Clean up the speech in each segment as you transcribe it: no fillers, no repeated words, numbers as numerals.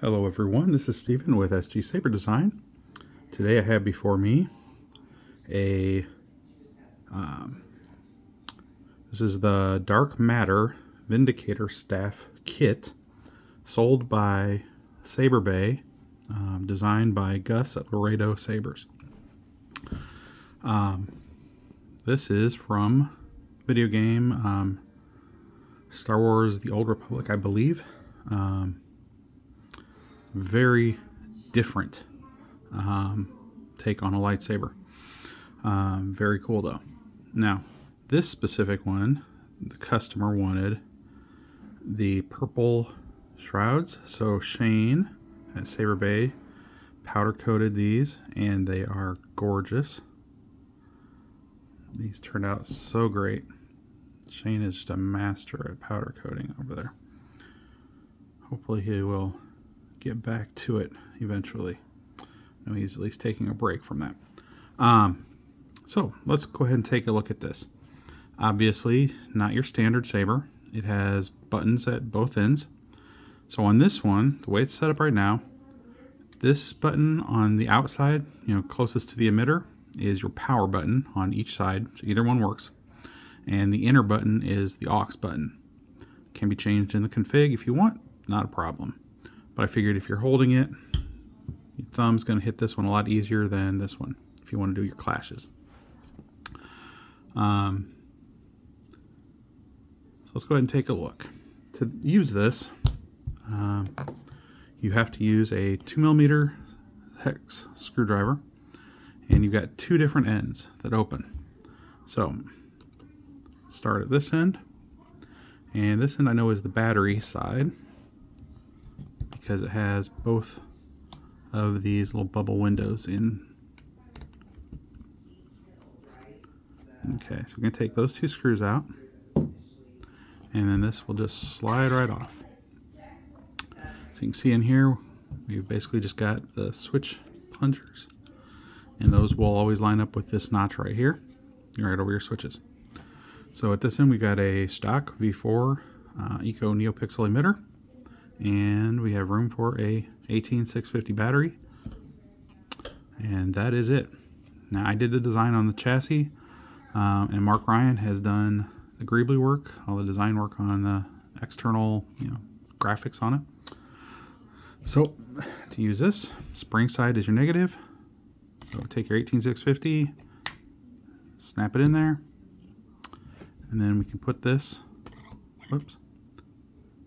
Hello everyone, this is Stephen with SG Saber Design. Today I have before me a, this is the Dark Matter Vindicator Staff Kit, sold by Saberbay, designed by Gus at Laredo Sabers. This is from video game Star Wars The Old Republic, I believe. Very different take on a lightsaber. Very cool though. Now, this specific one, the customer wanted the purple shrouds. So Shane at Saberbay powder coated these, and they are gorgeous. These turned out so great. Shane is just a master at powder coating over there. Hopefully he will get back to it eventually. No, he's at least taking a break from that. So let's go ahead and take a look at this. Obviously, not your standard saber. It has buttons at both ends. So on this one, the way it's set up right now, this button on the outside, closest to the emitter, is your power button on each side. So either one works. And the inner button is the aux button. Can be changed in the config if you want, not a problem. But I figured if you're holding it, your thumb's going to hit this one a lot easier than this one if you want to do your clashes. So let's go ahead and take a look. To use this, you have to use a 2mm hex screwdriver, and you've got two different ends that open. So start at this end, and this end I know is the battery side, because it has both of these little bubble windows in. Okay, so we're going to take those two screws out, and then this will just slide right off. So you can see in here, we've basically just got the switch plungers, and those will always line up with this notch right here, right over your switches. So at this end, we got a Shtok V4 Eco NeoPixel emitter, and we have room for a 18650 battery, and that is it. Now, I did the design on the chassis, and Mark Ryan has done the Greeblies work, all the design work on the external graphics on it. So to use this, spring side is your negative. So take your 18650, snap it in there, and then we can put this,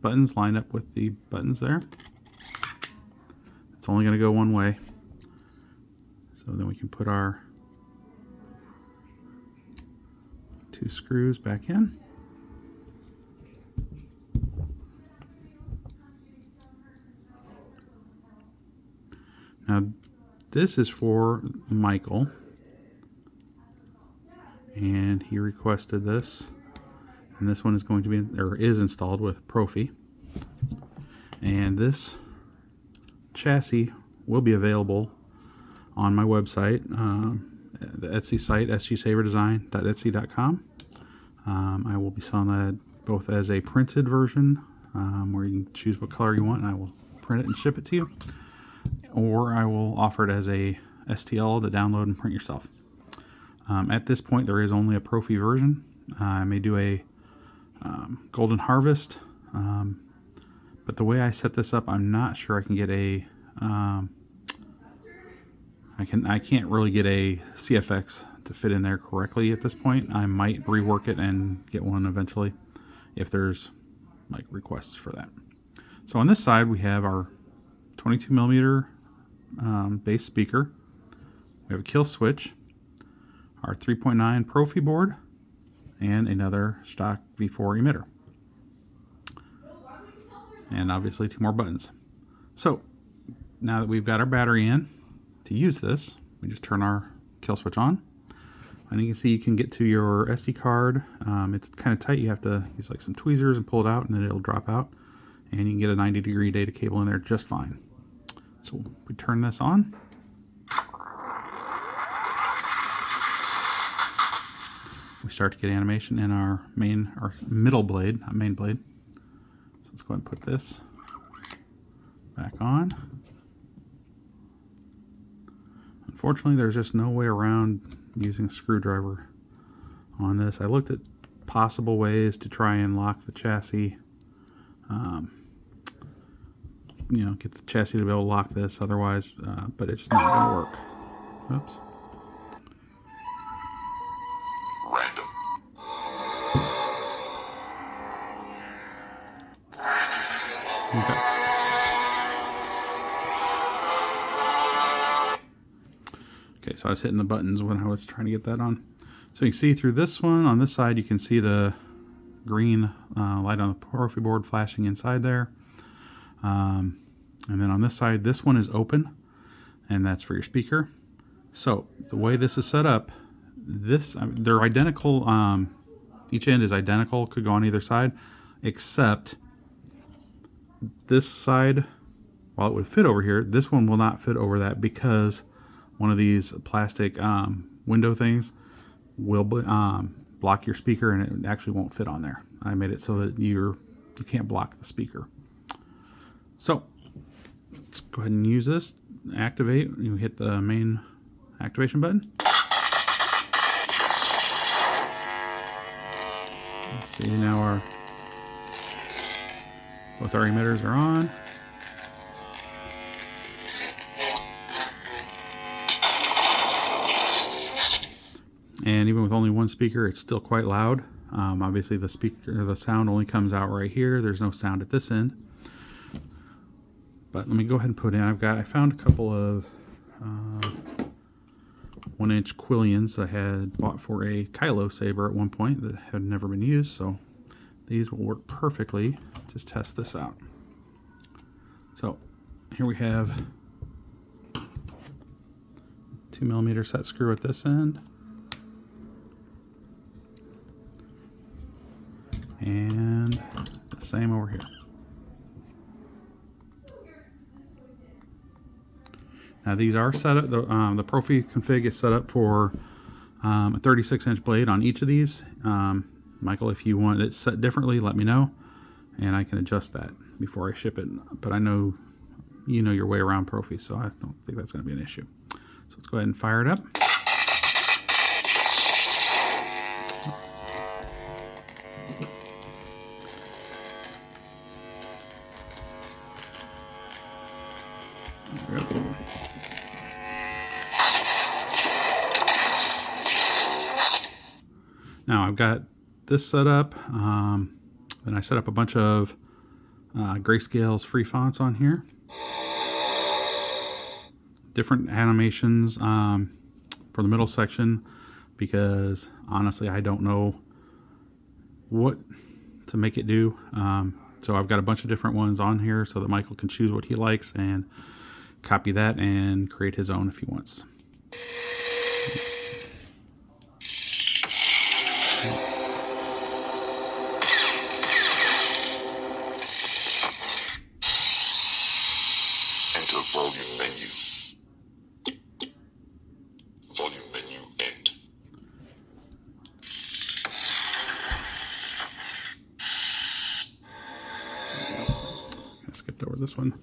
buttons line up with the buttons there. It's only going to go one way. So then we can put our two screws back in. Now this is for Michael, and he requested this. And this one is going to be, or is installed with Proffie. And this chassis will be available on my website, the Etsy site, sgsaberdesign.etsy.com. I will be selling that both as a printed version, where you can choose what color you want, and I will print it and ship it to you. Or I will offer it as a STL to download and print yourself. At this point, there is only a Proffie version. I may do a Golden Harvest, but the way I set this up, I'm not sure I can get a I can't really get a CFX to fit in there correctly at this point. I might rework it and get one eventually if there's requests for that. So on this side, we have our 22mm bass speaker. We have a kill switch, our 3.9 Proffie board, and another Shtok V4 emitter. And obviously two more buttons. So now that we've got our battery in, to use this, we just turn our kill switch on. And you can see you can get to your SD card. It's kind of tight. You have to use some tweezers and pull it out, and then it'll drop out. And you can get a 90-degree data cable in there just fine. So we turn this on. We start to get animation in our middle blade, not main blade. So let's go ahead and put this back on. Unfortunately, there's just no way around using a screwdriver on this. I looked at possible ways to try and lock the chassis, you know, get the chassis to be able to lock this otherwise, but it's not going to work. Oops. Random. Okay. Okay, so I was hitting the buttons when I was trying to get that on. So you can see through this one, on this side, you can see the green light on the Proffie board flashing inside there. And then on this side, this one is open, and that's for your speaker. So the way this is set up, they're identical. Each end is identical, could go on either side, except this side, while it would fit over here, this one will not fit over that because one of these plastic window things will block your speaker, and it actually won't fit on there. I made it so that you can't block the speaker. So let's go ahead and use this. Activate. You hit the main activation button. Let's see, now both our emitters are on. And even with only one speaker, it's still quite loud. Obviously the sound only comes out right here. There's no sound at this end. But let me go ahead and put in, I found a couple of 1-inch Quillians that I had bought for a Kylo Saber at one point that had never been used, so these will work perfectly to test this out. So here we have 2mm set screw at this end, and the same over here. Now these are set up, the Proffie config is set up for a 36-inch blade on each of these. Michael, if you want it set differently, let me know, and I can adjust that before I ship it. But I know you know your way around Proffie, so I don't think that's going to be an issue. So let's go ahead and fire it up. There we go. Now I've got this set up, then I set up a bunch of grayscales free fonts on here. Different animations for the middle section, because honestly I don't know what to make it do. So I've got a bunch of different ones on here so that Michael can choose what he likes and copy that and create his own if he wants. Enter volume menu. Volume menu end. I skipped over this one.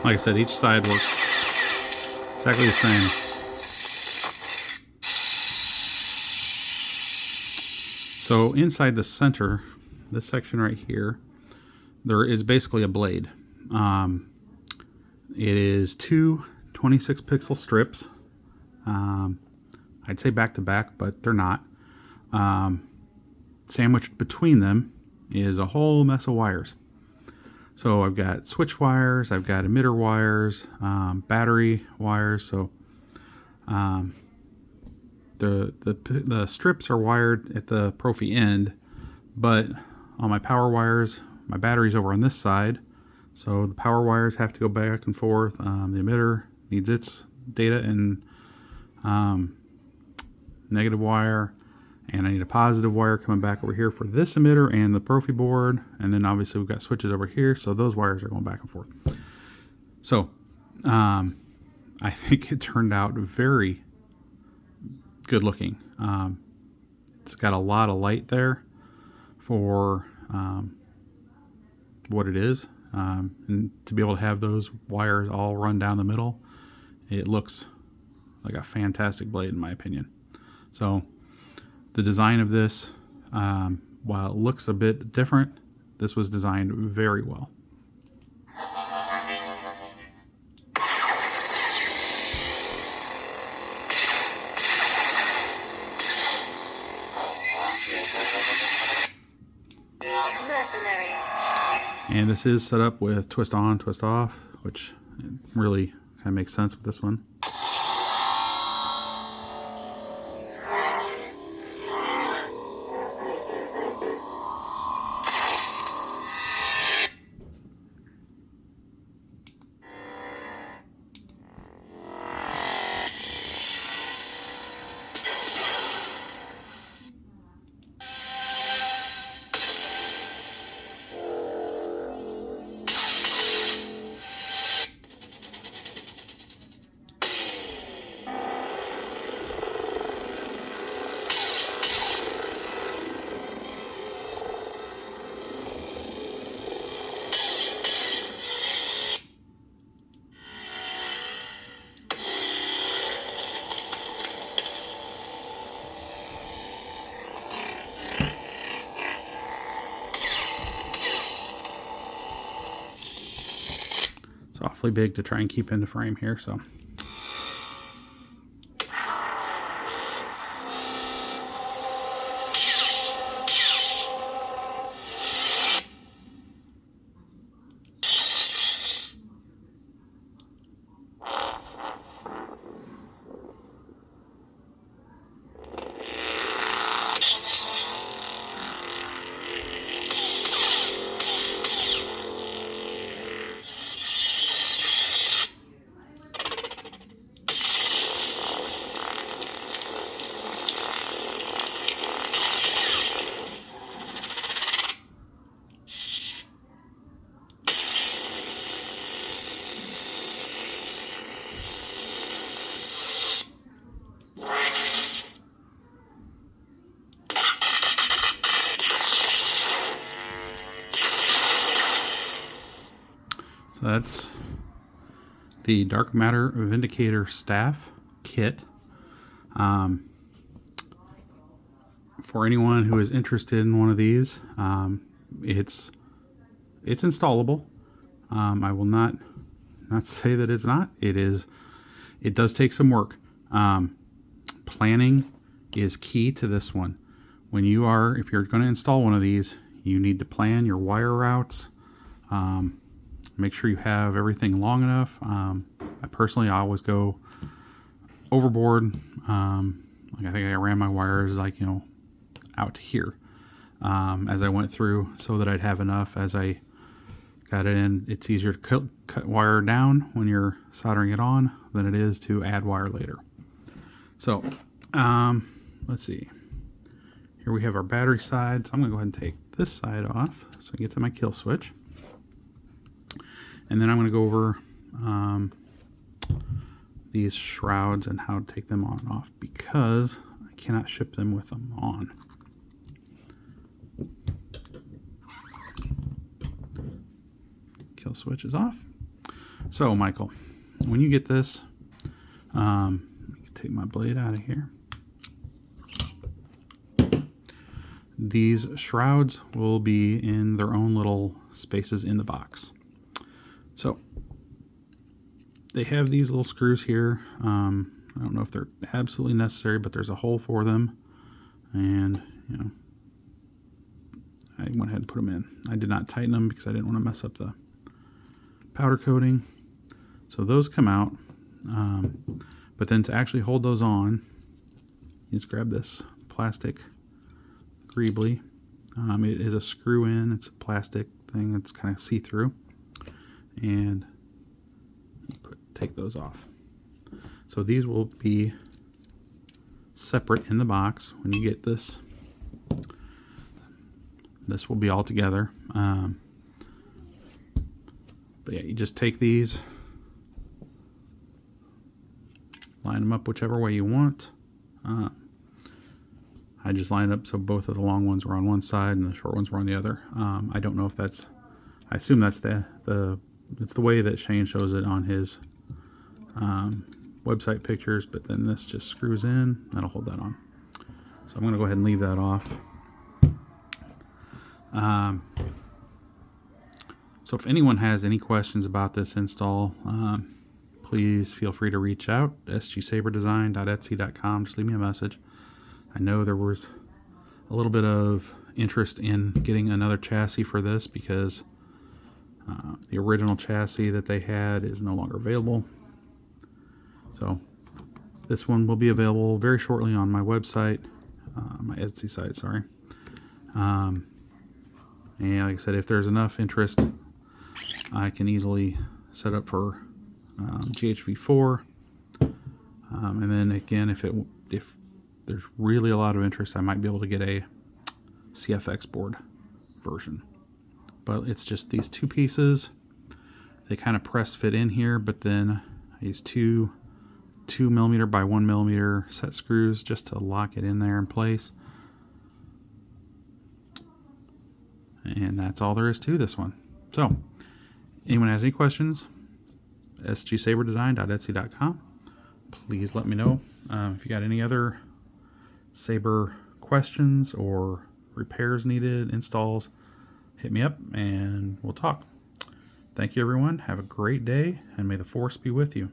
Like I said, each side works exactly the same. So inside the center, this section right here, there is basically a blade. It is two 26 pixel strips. I'd say back to back, but they're not. Sandwiched between them is a whole mess of wires. So I've got switch wires, I've got emitter wires, battery wires. So the strips are wired at the Proffie end, but on my power wires, my battery's over on this side. So the power wires have to go back and forth. The emitter needs its data in negative wire, And I need a positive wire coming back over here for this emitter and the Proffie board. And then obviously we've got switches over here, so those wires are going back and forth. So I think it turned out very good looking. It's got a lot of light there for what it is. And to be able to have those wires all run down the middle, it looks like a fantastic blade in my opinion. So the design of this, while it looks a bit different, this was designed very well. Mercenary. And this is set up with twist on, twist off, which really kind of makes sense with this one. It's awfully big to try and keep into frame here, so. So that's the Dark Matter Vindicator staff kit. For anyone who is interested in one of these, it's installable. I will not say that it's not. It is. It does take some work. Planning is key to this one. If you're going to install one of these, you need to plan your wire routes. Make sure you have everything long enough. I always go overboard. Like I think I ran my wires out to here as I went through, so that I'd have enough as I got it in. It's easier to cut wire down when you're soldering it on than it is to add wire later. So let's see. Here we have our battery side. So I'm going to go ahead and take this side off so I can get to my kill switch. And then I'm going to go over these shrouds and how to take them on and off, because I cannot ship them with them on. Kill switch is off. So Michael, when you get this, I can take my blade out of here. These shrouds will be in their own little spaces in the box. So they have these little screws here. I don't know if they're absolutely necessary, but there's a hole for them. And, I went ahead and put them in. I did not tighten them because I didn't want to mess up the powder coating. So those come out. But then to actually hold those on, you just grab this plastic Greebly. It is a screw in. It's a plastic thing that's kind of see-through. And take those off. So these will be separate in the box. When you get this, this will be all together. But yeah, you just take these, line them up whichever way you want. I just lined up so both of the long ones were on one side and the short ones were on the other. I don't know if that's, I assume that's it's the way that Shane shows it on his website pictures, but then this just screws in. That'll hold that on. So I'm going to go ahead and leave that off. So if anyone has any questions about this install, please feel free to reach out. sgsaberdesign.etsy.com. Just leave me a message. I know there was a little bit of interest in getting another chassis for this because the original chassis that they had is no longer available. So this one will be available very shortly on my website, my Etsy site, sorry. And like I said, if there's enough interest, I can easily set up for GHV4. And then again, if there's really a lot of interest, I might be able to get a CFX board version. But it's just these two pieces. They kind of press fit in here, but then I use two 2mm by 1mm set screws just to lock it in there in place. And that's all there is to this one. So, anyone has any questions, sgsaberdesign.etsy.com. Please let me know. If you got any other Saber questions or repairs needed, installs, hit me up and we'll talk. Thank you, everyone. Have a great day, and may the force be with you.